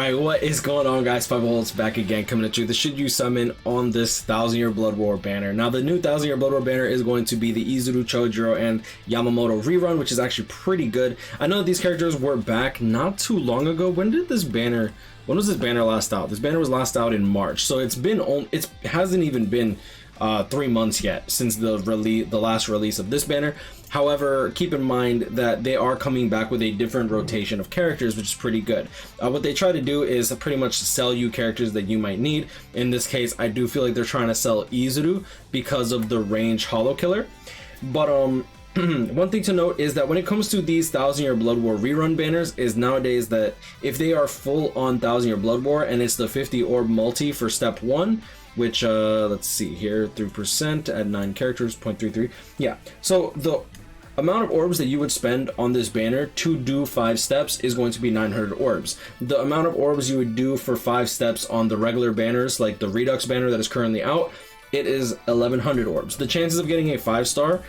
Alright, what is going on, guys? SpitefulHopes back again, coming at you. The should you summon on this 1000-Year Blood War banner. Now, the new 1000-Year Blood War banner is going to be the Izuru, Chojiro, and Yamamoto rerun, which is actually pretty good. I know that these characters were back not too long ago. When was this banner last out? This banner was last out in March, so it hasn't even been 3 months yet since the last release of this banner. However, keep in mind that they are coming back with a different rotation of characters, which is pretty good. What they try to do is pretty much sell you characters that you might need. In this case, I do feel like they're trying to sell Izuru because of the range Hollow Killer. But one thing to note is that when it comes to these 1000-Year Blood War rerun banners is nowadays that if they are full on 1000-Year Blood War and it's the 50 orb multi for step 1, which let's see here, 3% at 9 characters, 0.33. Yeah, so the amount of orbs that you would spend on this banner to do 5 steps is going to be 900 orbs. The amount of orbs you would do for 5 steps on the regular banners, like the Redux banner that is currently out, it is 1100 orbs. The chances of getting a 5-star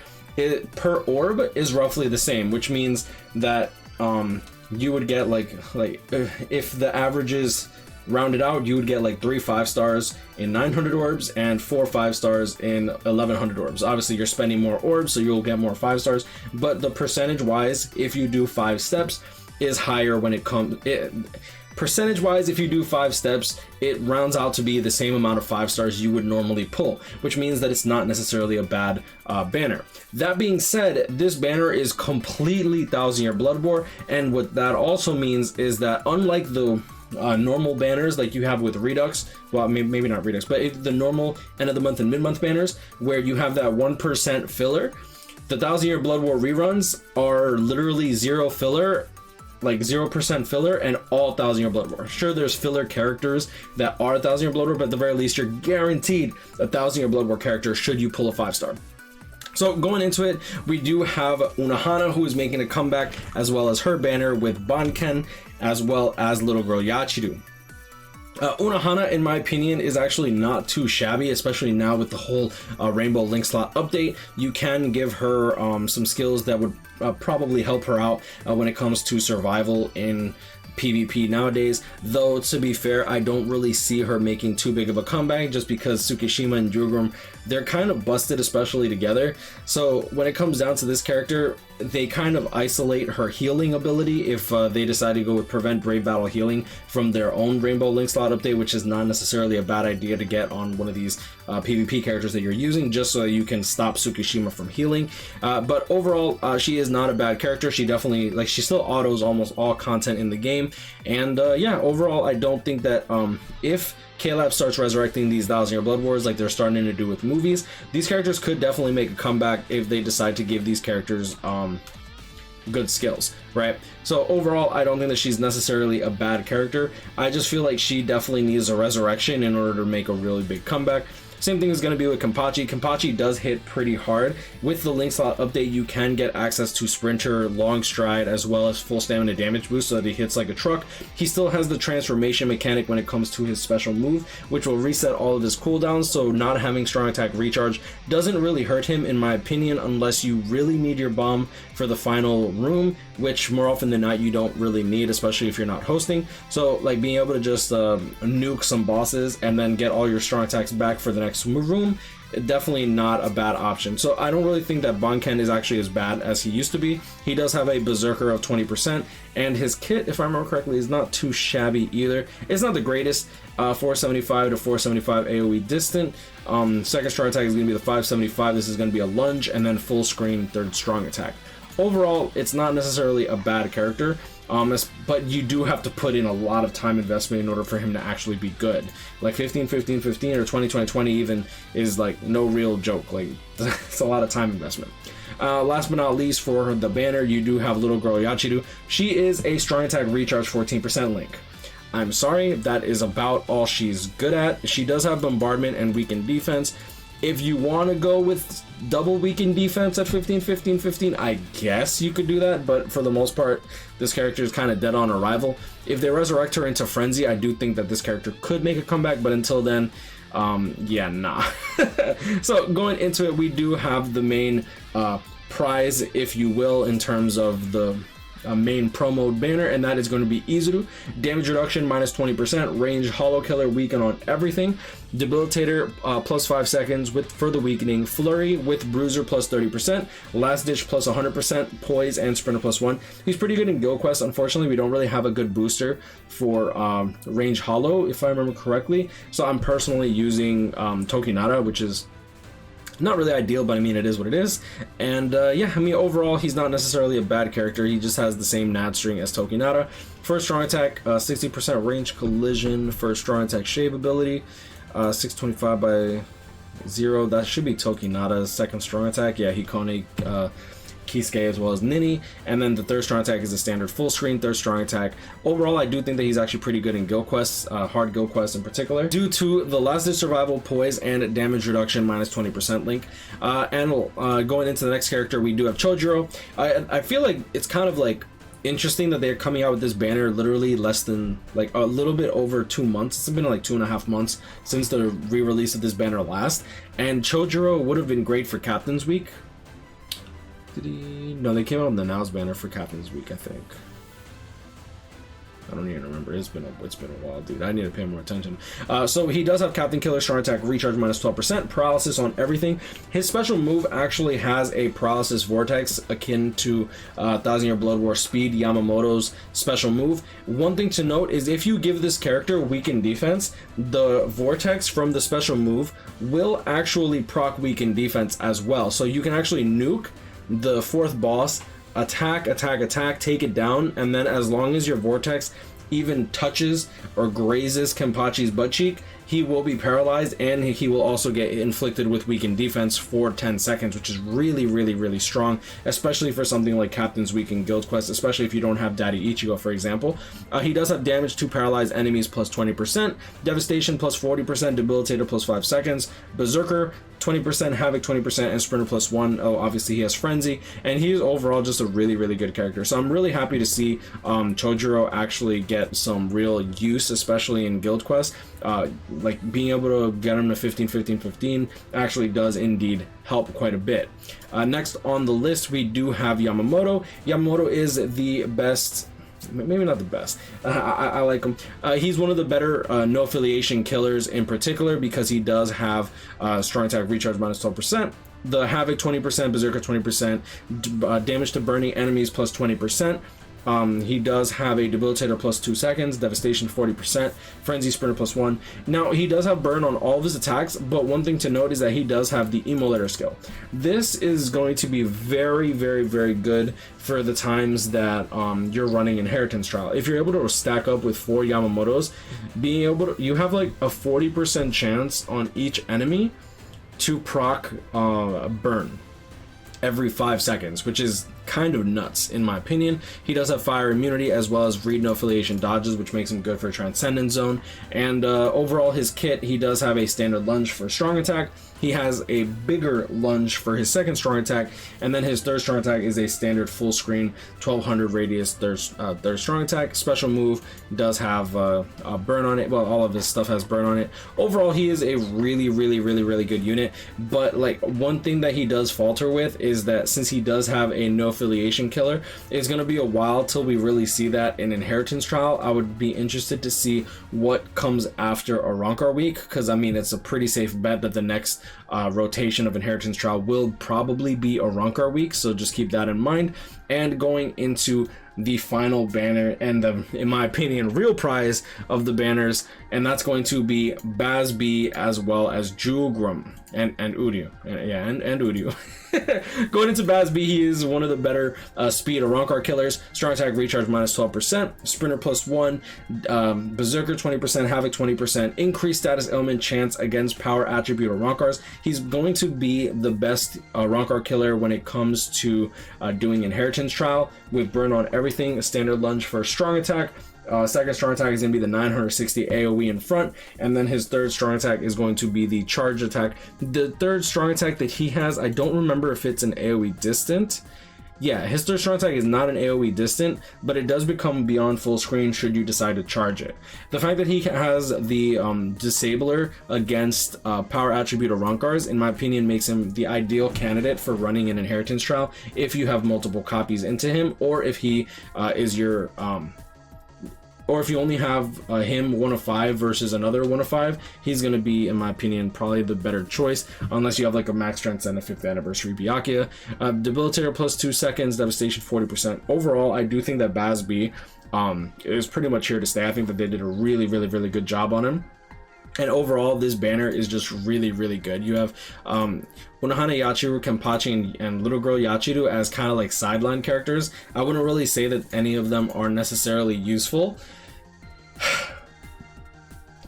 per orb is roughly the same, which means that you would get like if the average is rounded out, you would get like 3 5-stars in 900 orbs and 4 5-stars in 1100 orbs. Obviously, you're spending more orbs, so you'll get more 5-stars, but the percentage wise, if you do 5 steps, is higher when it comes. Percentage wise, if you do 5 steps, it rounds out to be the same amount of 5-stars you would normally pull, which means that it's not necessarily a bad banner. That being said, this banner is completely 1000-Year Blood War, and what that also means is that unlike the normal banners like you have with Redux, well, maybe not Redux, but the normal end of the month and mid-month banners where you have that 1% filler, the 1000-Year Blood War reruns are literally 0 filler, like 0% filler, and all 1000-Year Blood War. Sure, there's filler characters that are 1000-Year Blood War, but at the very least you're guaranteed a 1000-Year Blood War character should you pull a 5-star. So going into it, we do have Hana, who is making a comeback, as well as her banner with Banken, as well as little girl Yachty. Hana, in my opinion, is actually not too shabby, especially now with the whole Rainbow Link Slot update. You can give her some skills that would probably help her out when it comes to survival in PvP nowadays, though to be fair, I don't really see her making too big of a comeback just because Tsukishima and Jugram, they're kind of busted, especially together. So when it comes down to this character, they kind of isolate her healing ability if they decide to go with Prevent Brave Battle Healing from their own Rainbow Link Slot update, which is not necessarily a bad idea to get on one of these PvP characters that you're using, just so you can stop Tsukishima from healing. But overall, she is not a bad character. She definitely, like, she still autos almost all content in the game. And yeah, overall, I don't think that if K-Lab starts resurrecting these 1000-Year Blood Wars like they're starting to do with movies, these characters could definitely make a comeback if they decide to give these characters good skills, right? So overall, I don't think that she's necessarily a bad character. I just feel like she definitely needs a resurrection in order to make a really big comeback. Same thing is going to be with Komachi. Komachi does hit pretty hard. With the Link Slot update, you can get access to Sprinter, Long Stride, as well as full stamina damage boost so that he hits like a truck. He still has the transformation mechanic when it comes to his special move, which will reset all of his cooldowns, so not having strong attack recharge doesn't really hurt him, in my opinion, unless you really need your bomb for the final room, which more often than not you don't really need, especially if you're not hosting. So like being able to just nuke some bosses and then get all your strong attacks back for the next room, definitely not a bad option. So I don't really think that Banken is actually as bad as he used to be. He does have a Berserker of 20%, and his kit, if I remember correctly, is not too shabby either. It's not the greatest. 475 to 475 AoE distant. Second strong attack is going to be the 575. This is going to be a lunge, and then full screen third strong attack. Overall, it's not necessarily a bad character, but you do have to put in a lot of time investment in order for him to actually be good. Like 15, 15, 15, or 20, 20, 20 even is like no real joke. Like, it's a lot of time investment. Last but not least, for the banner, you do have little girl Yachty. She is a strong attack recharge 14% link. I'm sorry, that is about all she's good at. She does have bombardment and weakened defense. If you want to go with double weakened defense at 15, 15, 15, I guess you could do that, but for the most part, this character is kind of dead on arrival. If they resurrect her into Frenzy, I do think that this character could make a comeback, but until then, yeah, nah. So going into it, we do have the main prize, if you will, in terms of the main promo banner, and that is going to be Izuru. Damage reduction minus 20%, range hollow killer, weaken on everything. Debilitator plus 5 seconds with further weakening. Flurry with bruiser plus 30%. Last ditch plus 100%. Poise and sprinter plus 1. He's pretty good in Guild Quest. Unfortunately, we don't really have a good booster for range hollow, if I remember correctly. So I'm personally using Tokinata, which is not really ideal, but I mean, it is what it is. And yeah, I mean, overall, he's not necessarily a bad character. He just has the same nat string as Tokinata. First strong attack, 60% range collision. First strong attack shave ability, 625 by 0. That should be Tokinata's second strong attack. Yeah, Hikone, Kisuke, as well as Nini. And then the third strong attack is a standard full screen third strong attack. Overall, I do think that he's actually pretty good in Guild Quests, hard Guild Quests in particular, due to the last ditch survival, poise, and damage reduction minus 20% link. Going into the next character, we do have Chojiro. I feel like it's kind of like interesting that they're coming out with this banner literally less than like a little bit over 2 months. It's been like 2.5 months since the re-release of this banner last, and Chojiro would have been great for Captain's Week. No, they came out on the Now's banner for Captain's Week, I think. I don't even remember. It's been a while, dude. I need to pay more attention. So he does have Captain Killer, strong attack, recharge minus 12%, paralysis on everything. His special move actually has a paralysis vortex akin to 1000 Year Blood War Speed, Yamamoto's special move. One thing to note is if you give this character weakened defense, the vortex from the special move will actually proc weakened defense as well. So you can actually nuke the fourth boss, attack, take it down, and then as long as your vortex even touches or grazes Komachi's butt cheek, he will be paralyzed, and he will also get inflicted with weakened defense for 10 seconds, which is really strong, especially for something like Captain's Week in Guild Quest, especially if you don't have Daddy Ichigo, for example. He does have damage to paralyzed enemies plus 20%, devastation plus 40%, debilitator plus 5 seconds, berserker 20%, havoc 20%, and sprinter plus 1. Oh, obviously he has frenzy, and he is overall just a really good character. So I'm really happy to see Chojiro actually get some real use, especially in Guild Quest. Like being able to get him to 15 actually does indeed help quite a bit. Next on the list, we do have Yamamoto. Yamamoto is the best, maybe not the best. I like him. He's one of the better no affiliation killers in particular because he does have strong attack, recharge minus 12%. The havoc 20%, berserker 20%, damage to burning enemies plus 20%. He does have a debilitator plus 2 seconds, devastation 40%, frenzy sprinter plus 1. Now he does have burn on all of his attacks, but one thing to note is that he does have the emulator skill. This is going to be very good for the times that you're running inheritance trial. If you're able to stack up with 4 Yamamotos, being able to, you have like a 40% chance on each enemy to proc burn every 5 seconds, which is kind of nuts in my opinion. He does have fire immunity as well as read no affiliation dodges, which makes him good for Transcendent Zone. And overall, his kit, he does have a standard lunge for strong attack. He has a bigger lunge for his second strong attack, and then his third strong attack is a standard full screen 1200 radius third strong attack. Special move does have a burn on it. Well, all of his stuff has burn on it. Overall, he is a really good unit, but like one thing that he does falter with is that since he does have a no affiliation killer, it's going to be a while till we really see that in inheritance trial. I would be interested to see what comes after a Rankar week, because I mean, it's a pretty safe bet that the next rotation of inheritance trial will probably be a Rankar week, so just keep that in mind. And going into the final banner and the, in my opinion, real prize of the banners, and that's going to be Bazz-B as well as Jugram and Uryu. And Uryu. Going into Bazz-B, he is one of the better speed or Rankar killers. Strong attack, recharge minus 12%, sprinter plus 1, berserker 20%, havoc 20%, increased status element chance against power attribute or Rankars. He's going to be the best Rankar killer when it comes to doing inheritance trial with burn on everything. A standard lunge for strong attack. Second strong attack is going to be the 960 AoE in front, and then his third strong attack is going to be the charge attack. The third strong attack that he has, I don't remember if it's an AoE distant. Yeah, his third strong attack is not an AoE distant, but it does become beyond full screen should you decide to charge it. The fact that he has the disabler against power attribute of Rankars, in my opinion, makes him the ideal candidate for running an inheritance trial if you have multiple copies into him, or if he is your or if you only have him 1 of 5 versus another 1 of 5, he's going to be, in my opinion, probably the better choice, unless you have like a max strength and a 5th anniversary Byakuya. Debilitator plus 2 seconds, devastation 40%. Overall, I do think that Bazz-B is pretty much here to stay. I think that they did a really good job on him. And overall, this banner is just really good. You have Hana, Yachiru, Komachi, and Little Girl Yachiru as kind of like sideline characters. I wouldn't really say that any of them are necessarily useful.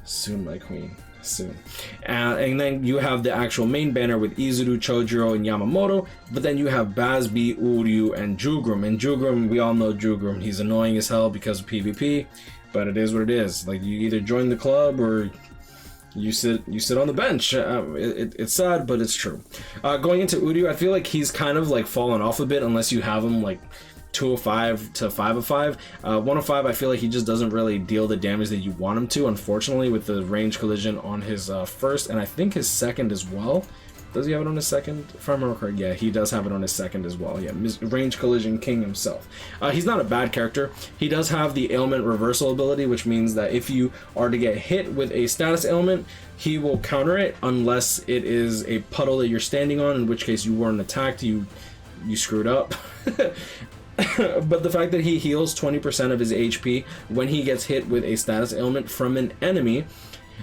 Soon, my queen. Soon. And then you have the actual main banner with Izuru, Chojiro, and Yamamoto. But then you have Bazz-B, Uryu, and Jugram. And Jugram, we all know Jugram. He's annoying as hell because of PvP. But it is what it is. Like, you either join the club or you sit on the bench. It's sad, but it's true. Going into Uryu, I feel like he's kind of like fallen off a bit unless you have him like 2 of 5 to 5 of 5. 1 of 5, I feel like he just doesn't really deal the damage that you want him to, unfortunately, with the range collision on his first, and I think his second as well. Does he have it on his second? If I remember correctly, yeah, he does have it on his second as well. Yeah, range collision king himself. He's not a bad character. He does have the ailment reversal ability, which means that if you are to get hit with a status ailment, he will counter it unless it is a puddle that you're standing on, in which case you weren't attacked, you screwed up. But the fact that he heals 20% of his HP when he gets hit with a status ailment from an enemy,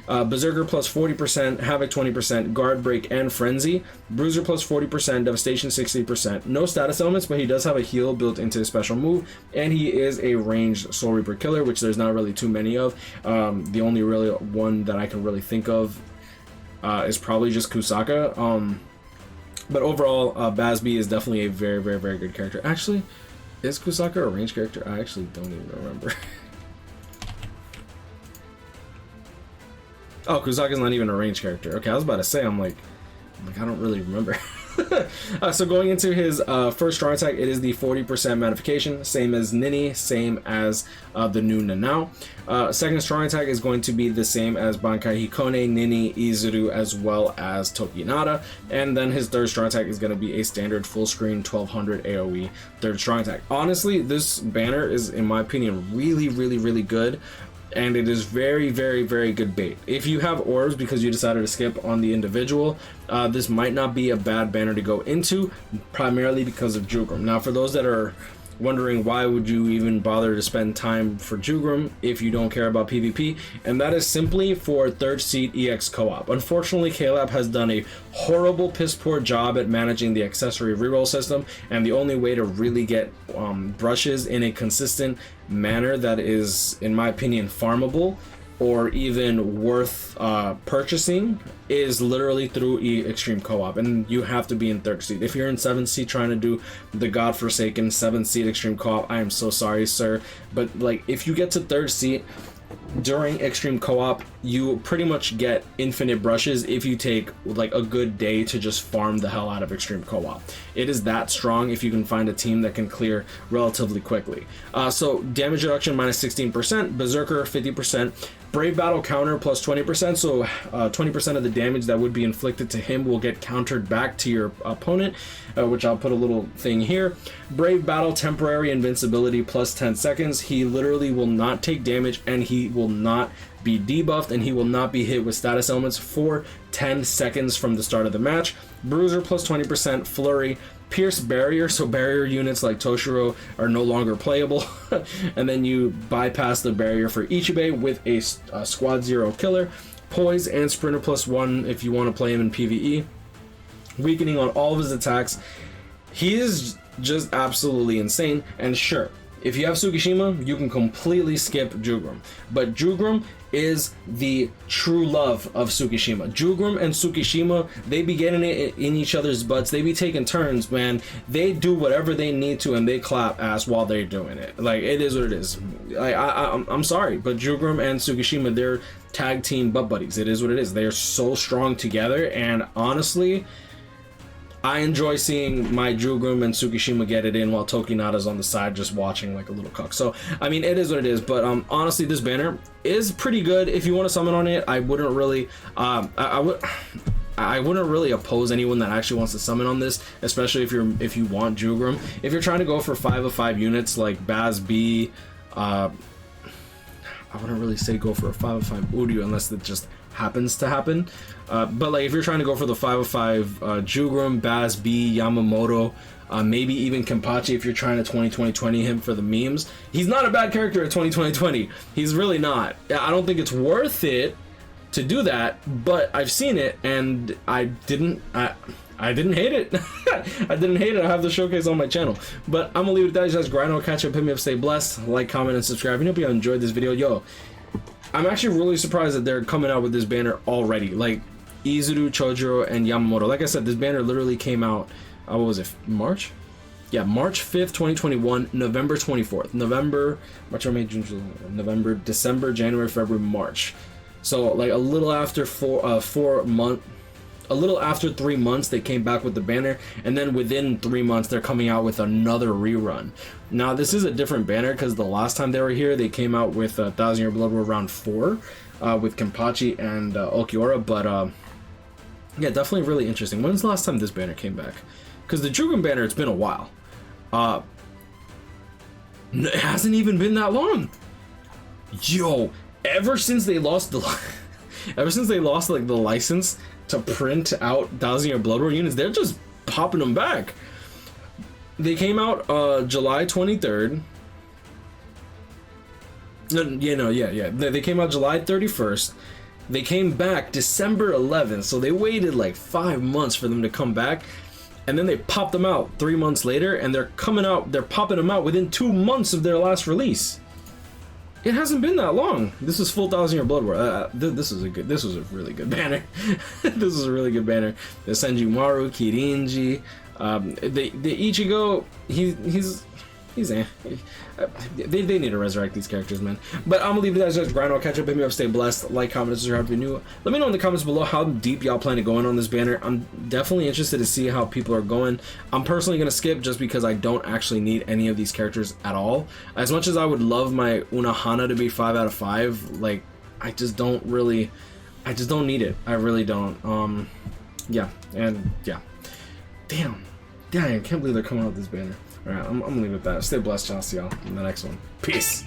Berserker plus 40%, Havoc 20%, Guard Break, and Frenzy. Bruiser plus 40%, Devastation 60%. No status elements, but he does have a heal built into his special move, and he is a ranged Soul Reaper killer, which there's not really too many of. The only really one that I can really think of is probably just Kusaka. But overall, Bazz-B is definitely a very good character. Actually, is Kusaka a ranged character? I actually don't even remember. Oh, Kusaka's not even a ranged character. Okay, I was about to say, I'm like I don't really remember. So going into his first strong attack, it is the 40% modification, same as Nini, same as the new Nanao. Second strong attack is going to be the same as Bankai Hikone, Nini, Izuru, as well as Tokinada. And then his third strong attack is going to be a standard full screen 1200 AoE third strong attack. Honestly, this banner is, in my opinion, really good. And it is very good bait. If you have orbs because you decided to skip on the individual, this might not be a bad banner to go into, primarily because of Jugram. Now, for those that are wondering why would you even bother to spend time for Jugram if you don't care about PvP, and that is simply for third seat EX co-op. Unfortunately, KLab has done a horrible piss poor job at managing the accessory reroll system, and the only way to really get brushes in a consistent manner that is, in my opinion, farmable or even worth purchasing is literally through extreme co-op, and you have to be in third seat. If you're in 7th seat trying to do the godforsaken 7th seat extreme co-op, I am so sorry, sir, but like if you get to third seat during extreme co-op, you pretty much get infinite brushes if you take like a good day to just farm the hell out of extreme co-op. It is that strong if you can find a team that can clear relatively quickly. So damage reduction minus 16%, Berserker 50%, Brave Battle counter plus 20%, so 20% of the damage that would be inflicted to him will get countered back to your opponent, which I'll put a little thing here. Brave Battle temporary invincibility plus 10 seconds. He literally will not take damage, and he will not be debuffed, and he will not be hit with status elements for 10 seconds from the start of the match. Bruiser plus 20%, Flurry, Pierce Barrier, so barrier units like Toshiro are no longer playable. And then you bypass the barrier for Ichibe with a Squad 0 killer, Poise, and Sprinter plus 1 if you want to play him in PvE. Weakening on all of his attacks. He is just absolutely insane, and sure, if you have Tsukishima, you can completely skip Jugram. But Jugram is the true love of Tsukishima. Jugram and Tsukishima, they be getting it in each other's butts. They be taking turns, man. They do whatever they need to, and they clap ass while they're doing it. Like, it is what it is. I'm sorry, but Jugram and Tsukishima, they're tag team butt buddies. It is what it is. They are so strong together, and honestly, I enjoy seeing my Jugram and Tsukishima get it in while Tokinada's on the side just watching like a little cuck. So I mean, it is what it is, but honestly, this banner is pretty good. If you want to summon on it, I wouldn't really I wouldn't really oppose anyone that actually wants to summon on this, especially if you want Jugram. If you're trying to go for 5 of 5 units like Bazz-B, I wouldn't really say go for a 5 of 5 Uryu unless it just happens to happen. But like if you're trying to go for the 5 of 5 Jugram, Bazz-B, Yamamoto, maybe even Komachi if you're trying to 2020 him for the memes, he's not a bad character at 2020. He's really not. I don't think it's worth it to do that, but I've seen it and I didn't hate it. I didn't hate it. I have the showcase on my channel. But I'm gonna leave it at that. You guys grind, I'll catch up, hit me up, stay blessed, like, comment, and subscribe. And hope you enjoyed this video. Yo, I'm actually really surprised that they're coming out with this banner already. Like Izuru, Chojiro, and Yamamoto. Like I said, this banner literally came out, what was it, March? Yeah, March 5th, 2021, November 24th. November, March, May, June, July, November, December, January, February, March. So like a little after 3 months they came back with the banner, and then within 3 months they're coming out with another rerun. Now this is a different banner because the last time they were here they came out with 1000 Year Blood War round 4 with Komachi and Okiura, but yeah, definitely really interesting. When's the last time this banner came back? Because the Jugram banner, it's been a while. It hasn't even been that long. Yo, ever since they lost the like the license to print out 1000 Year Blood War units, they're just popping them back. They came out July 23rd. They came out July 31st. They came back December 11th, so they waited like 5 months for them to come back, and then they popped them out 3 months later, and they're popping them out within 2 months of their last release. It hasn't been that long. This is full 1000 Year Blood War. This was a really good banner. This is a really good banner. The Senjumaru, Kirinji, the Ichigo, they need to resurrect these characters, man. But I'm gonna leave you guys with grind. I'll catch up, hit me up, stay blessed, like, comment, subscribe if you're new. Let me know in the comments below how deep y'all plan to go in on this banner. I'm definitely interested to see how people are going. I'm personally gonna skip just because I don't actually need any of these characters at all. As much as I would love my Hana to be 5 out of 5, like I just don't need it. I really don't. Yeah, and yeah. Damn, I can't believe they're coming out with this banner. Alright, I'm gonna leave it at that. Stay blessed, y'all. See y'all in the next one. Peace.